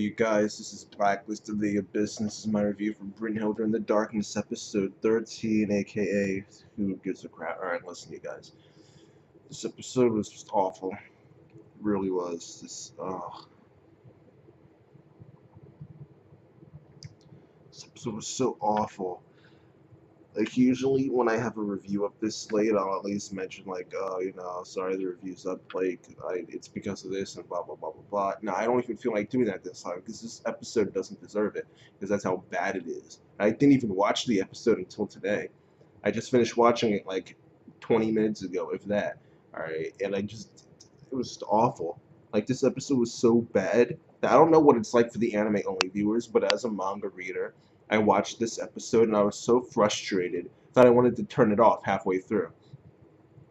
you guys, this is Blacklist of the Abyss, and this is my review for Brynhildr in the Darkness, episode 13, aka Who Gives a Crap? Alright, listen, you guys. This episode was just awful. It really was. This episode was so awful. Like, usually when I have a review of this late, I'll at least mention, like, oh, sorry the review's up, like, it's because of this, and blah, blah, blah, blah, blah. No, I don't even feel like doing that this time, because this episode doesn't deserve it, because that's how bad it is. I didn't even watch the episode until today. I just finished watching it, like, 20 minutes ago, if that, alright? And it was just awful. Like, this episode was so bad that I don't know what it's like for the anime-only viewers, but as a manga reader, I watched this episode and I was so frustrated that I wanted to turn it off halfway through.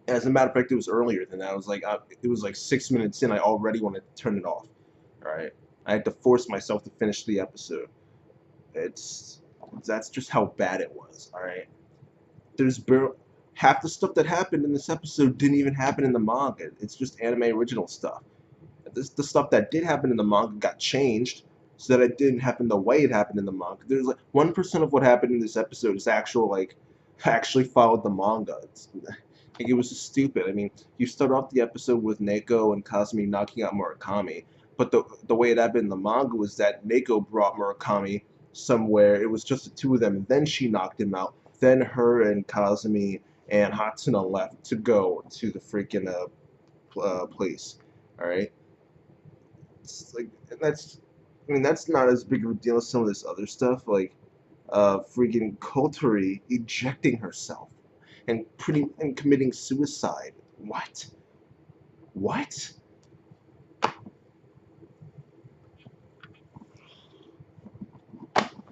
As a matter of fact, it was earlier than that. It was like 6 minutes in. I already wanted to turn it off. All right, I had to force myself to finish the episode. That's just how bad it was. All right, there's half the stuff that happened in this episode didn't even happen in the manga. It's just anime original stuff. The stuff that did happen in the manga got changed so that it didn't happen the way it happened in the manga. There's like 1% of what happened in this episode is actually followed the manga. It was just stupid. I mean, you start off the episode with Neko and Kazumi knocking out Murakami, but the way it happened in the manga was that Neko brought Murakami somewhere. It was just the two of them, and then she knocked him out. Then her and Kazumi and Hatsuna left to go to the freaking place. All right. It's like that's not as big of a deal as some of this other stuff, like freaking Kotori ejecting herself and committing suicide. What?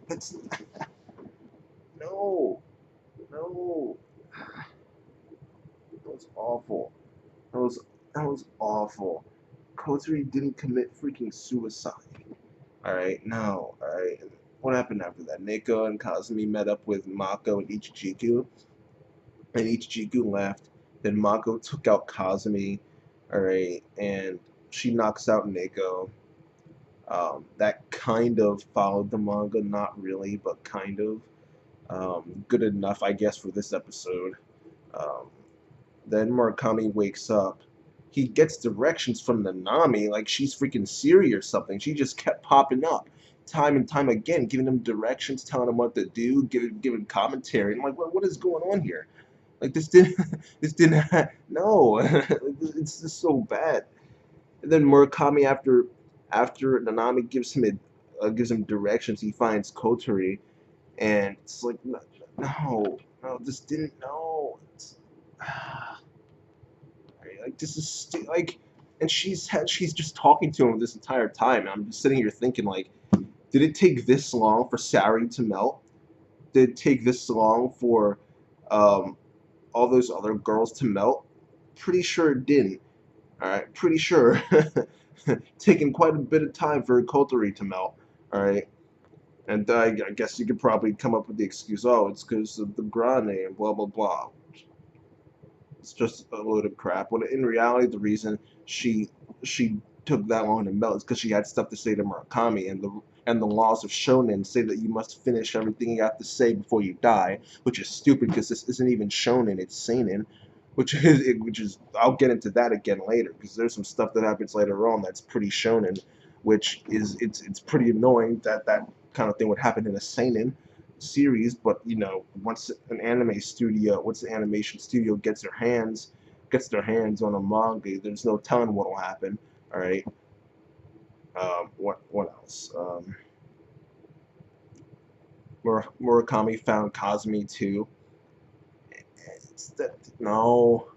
That's no, no. That was awful. That was that was awful. Kotori didn't commit freaking suicide. Alright, no, alright. What happened after that? Neko and Kazumi met up with Mako and Ichijiku, and Ichijiku left. Then Mako took out Kazumi, alright, and she knocks out Neko. That kind of followed the manga, not really, but kind of. Good enough, I guess, for this episode. Um, then Murakami wakes up. He gets directions from Nanami like she's freaking Siri or something. She just kept popping up time and time again, giving him directions, telling him what to do, giving commentary. And I'm like, what is going on here? Like this didn't no. It's just so bad. And then Murakami, after Nanami gives him directions, he finds Kotori, and it's like no, this didn't no. Like this is like, and she's just talking to him this entire time. And I'm just sitting here thinking, like, did it take this long for Sari to melt? Did it take this long for um, all those other girls to melt? Pretty sure it didn't. All right, pretty sure. Taking quite a bit of time for Kotori to melt. All right, and I guess you could probably come up with the excuse, oh, it's because of the grande and blah blah blah. It's just a load of crap. When in reality, the reason she she took that long to melt is because she had stuff to say to Murakami, and the laws of shonen say that you must finish everything you have to say before you die, which is stupid because this isn't even shonen, it's seinen, which is I'll get into that again later because there's some stuff that happens later on that's pretty shonen, which is it's pretty annoying that that kind of thing would happen in a seinen series, but once the animation studio gets their hands on a manga, there's no telling what'll happen. All right. What else? Murakami found Kazumi too. It's that no,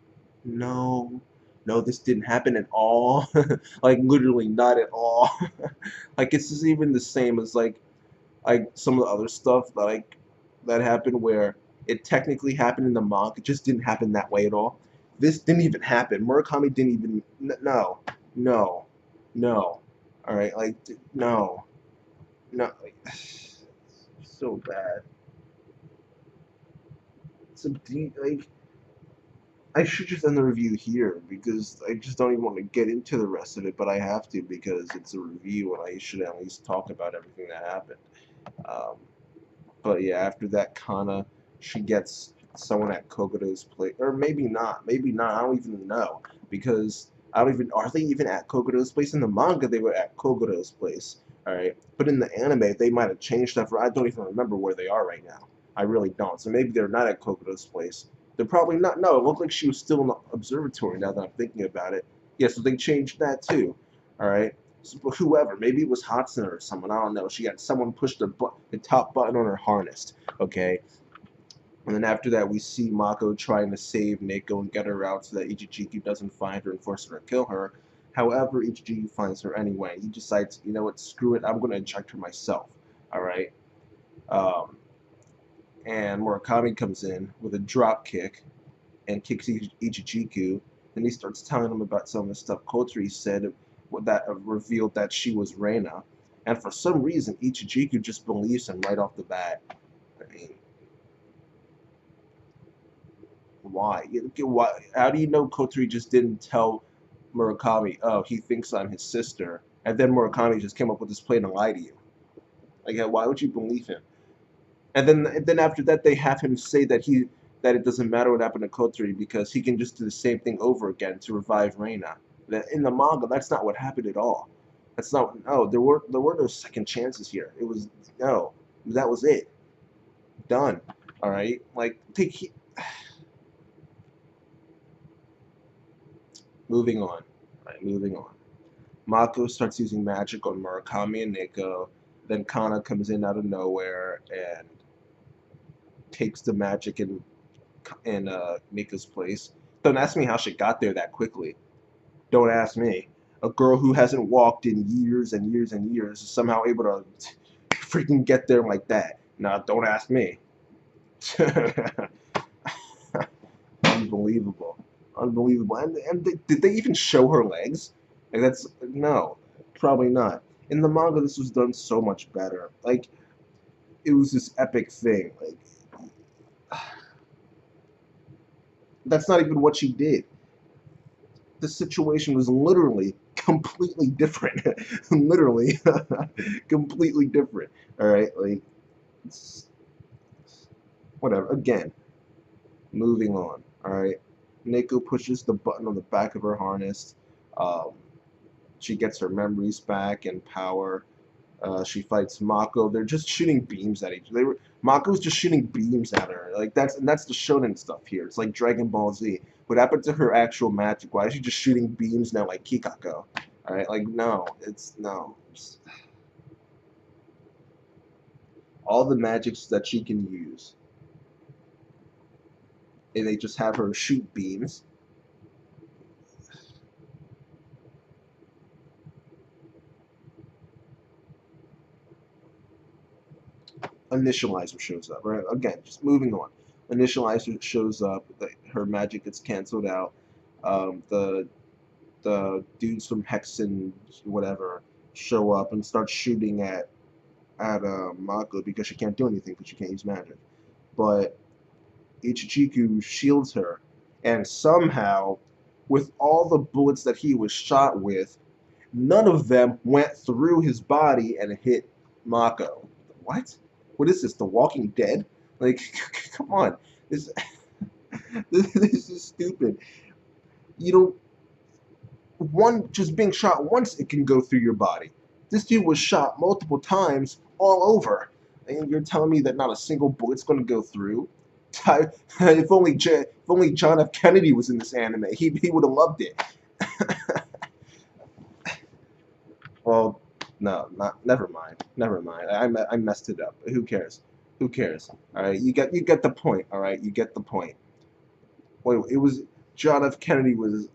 no, no. This didn't happen at all. Like literally not at all. Like this is even the same as like some of the other stuff that happened where it technically happened in the manga, it just didn't happen that way at all. This didn't even happen. Murakami didn't even no, no, no. All right, like no, no, like, so bad. So deep, like I should just end the review here because I just don't even want to get into the rest of it, but I have to because it's a review and I should at least talk about everything that happened. Um, but yeah, after that, Kana, she gets someone at Kogoto's place, or maybe not, maybe not. I don't even know because I don't even. Are they even at Kogoto's place in the manga? They were at Kogoto's place, all right. But in the anime, they might have changed stuff. I don't even remember where they are right now. I really don't. So maybe they're not at Kogoto's place. They're probably not. No, it looked like she was still in the observatory. Now that I'm thinking about it, yeah. So they changed that too, all right. So, whoever, maybe it was Hatsune or someone, I don't know. She had someone push the top button on her harness, okay? And then after that, we see Mako trying to save Neko and get her out so that Ichijiku doesn't find her and force her to kill her. However, Ichijiku finds her anyway. He decides, you know what, screw it, I'm going to inject her myself, alright? Um, and Murakami comes in with a drop kick and kicks Ichijiku. Then he starts telling him about some of the stuff Kotori said that revealed that she was Reina. And for some reason, Ichijiku just believes him right off the bat. I mean, why? Why? How do you know Kotori just didn't tell Murakami, oh, he thinks I'm his sister, and then Murakami just came up with this plan to lie to you? Like, why would you believe him? And then after that, they have him say that it doesn't matter what happened to Kotori because he can just do the same thing over again to revive Reina. That in the manga, that's not what happened at all. That's not. No, there were no second chances here. It was no. That was it. Done. All right. Like take. Moving on. All right. Moving on. Mako starts using magic on Murakami and Neko. Then Kana comes in out of nowhere and takes the magic in Mika's place. Don't ask me how she got there that quickly. Don't ask me. A girl who hasn't walked in years and years and years is somehow able to freaking get there like that. Nah, don't ask me. Unbelievable. Unbelievable. And did they even show her legs? Like that's no, probably not. In the manga, this was done so much better. Like it was this epic thing. Like that's not even what she did. The situation was literally completely different. Literally completely different. All right, like it's, whatever. Again, moving on. All right, Neko pushes the button on the back of her harness. Um, she gets her memories back and power. She fights Mako. They're just shooting beams at each. Mako's just shooting beams at her. Like that's the shonen stuff here. It's like Dragon Ball Z. What happened to her actual magic? Why is she just shooting beams now like Kikako? All right, like no, it's no. All the magics that she can use, and they just have her shoot beams. Initializer shows up. Right, again, just moving on. Initializer shows up. Her magic gets canceled out. The dudes from Hex and whatever show up and start shooting at Mako because she can't do anything because she can't use magic. But Ichichiku shields her, and somehow, with all the bullets that he was shot with, none of them went through his body and hit Mako. What? What is this? The Walking Dead? Like, come on, this this is stupid. You don't one just being shot once, it can go through your body. This dude was shot multiple times all over, and you're telling me that not a single bullet's going to go through? If only John F. Kennedy was in this anime, he would have loved it. Well, no, not never mind, never mind. I messed it up. Who cares? Who cares? All right, you get the point. All right, you get the point. Wait, it was John F. Kennedy was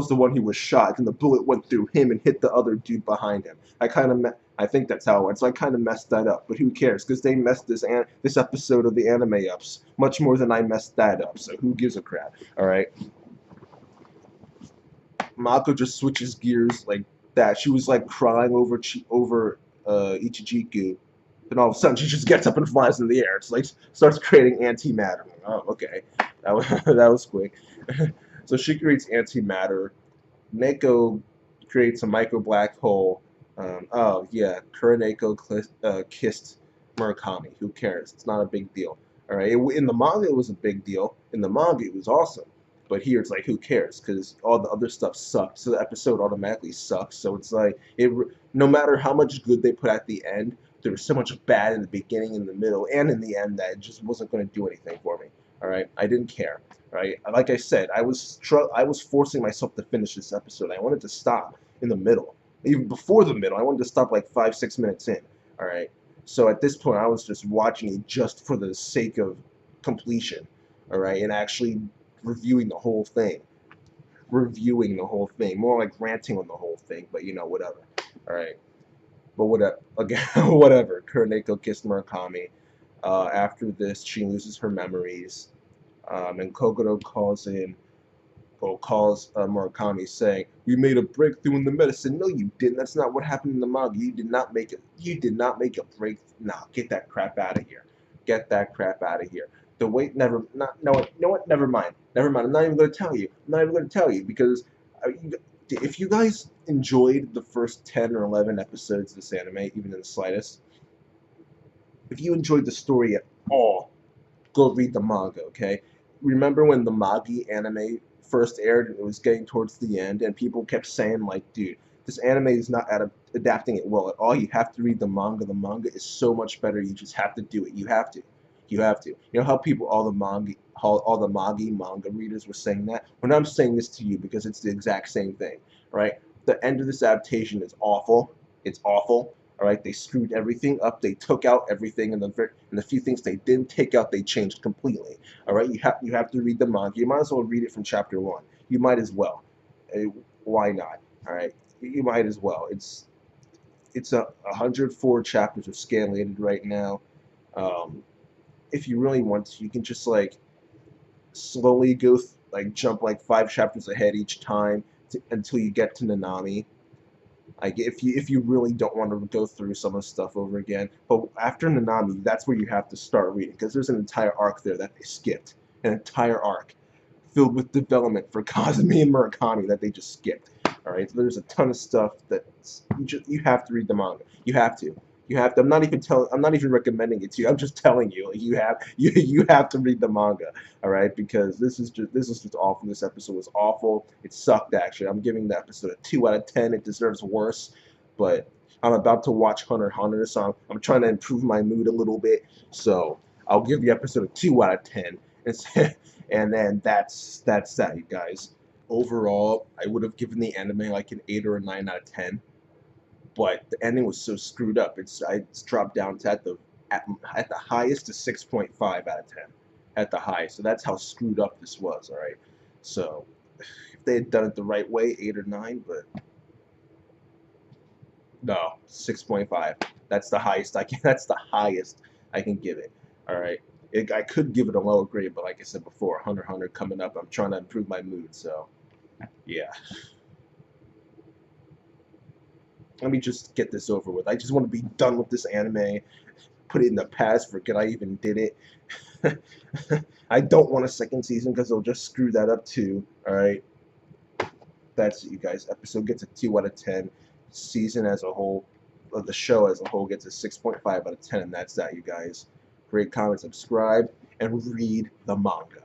the one who was shot, and the bullet went through him and hit the other dude behind him. I think that's how it went. So I kind of messed that up, but who cares? Because they messed this episode of the anime ups much more than I messed that up. So who gives a crap? All right. Mako just switches gears like that. She was like crying over Ichijiku, Then all of a sudden she just gets up and flies in the air. It's like starts creating antimatter. Oh, okay, that was that was quick. So she creates antimatter. Neko creates a micro black hole. Oh yeah, Kuroneko kissed Murakami. Who cares? It's not a big deal. All right. In the manga, it was a big deal. In the manga, it was awesome. But here, it's like, who cares? Because all the other stuff sucks. So the episode automatically sucks. So it's like no matter how much good they put at the end, there was so much bad in the beginning, in the middle, and in the end that it just wasn't going to do anything for me. All right. I didn't care. Right? Like I said, I was forcing myself to finish this episode. I wanted to stop in the middle, even before the middle. I wanted to stop like 5-6 minutes in. All right. So at this point, I was just watching it just for the sake of completion. All right, and actually reviewing the whole thing, more like ranting on the whole thing. But you know, whatever. All right. But whatever. Again, whatever. Kuroneko kissed Murakami. After this, she loses her memories. And Kogoro calls Murakami saying, "You made a breakthrough in the medicine." No, you didn't. That's not what happened in the manga. You did not make it. You did not make a break. Nah, get that crap out of here. Get that crap out of here. The wait, never. Not. No. You know what? Never mind. Never mind. I'm not even going to tell you. I'm not even going to tell you because if you guys enjoyed the first 10 or 11 episodes of this anime, even in the slightest, if you enjoyed the story at all, go read the manga. Okay. Remember when the Magi anime first aired and it was getting towards the end and people kept saying like, dude, this anime is not adapting it well at all. You have to read the manga. The manga is so much better. You just have to do it. You have to. You have to. You know how people, all the Magi manga readers were saying that? When I'm saying this to you because it's the exact same thing, right? The end of this adaptation is awful. It's awful. All right, they screwed everything up. They took out everything, and the few things they didn't take out, they changed completely. All right, you have to read the manga. You might as well read it from chapter 1. You might as well. Why not? All right, you might as well. It's 104 chapters of scanlated right now. If you really want to, you can just like slowly jump like 5 chapters ahead each time until you get to Nanami. Like if you really don't want to go through some of the stuff over again, but after Nanami, that's where you have to start reading because there's an entire arc there that they skipped, an entire arc filled with development for Kazumi and Murakami that they just skipped. All right, so there's a ton of stuff that you have to read the manga. You have to. You have to. I'm not even recommending it to you. I'm just telling you. Like, you have to read the manga. All right, because this is just awful. This episode was awful. It sucked actually. I'm giving the episode a 2 out of 10. It deserves worse, but I'm about to watch Hunter x Hunter, so I'm trying to improve my mood a little bit. So I'll give the episode a 2 out of 10, and then that's that, you guys. Overall, I would have given the anime like an 8 or a 9 out of 10. But the ending was so screwed up. It's dropped down to at the highest to 6.5 out of 10 at the highest. So that's how screwed up this was. All right. So if they had done it the right way, 8 or 9, but no, 6.5. That's the highest I can. That's the highest I can give it. All right. I could give it a lower grade, but like I said before, Hunter x Hunter coming up. I'm trying to improve my mood. So yeah. Let me just get this over with. I just want to be done with this anime, put it in the past, forget I even did it. I don't want a second season because they'll just screw that up too. Alright? That's it, you guys. Episode gets a 2 out of 10. Season as a whole, the show as a whole gets a 6.5 out of 10, and that's that, you guys. Rate, comment, subscribe, and read the manga.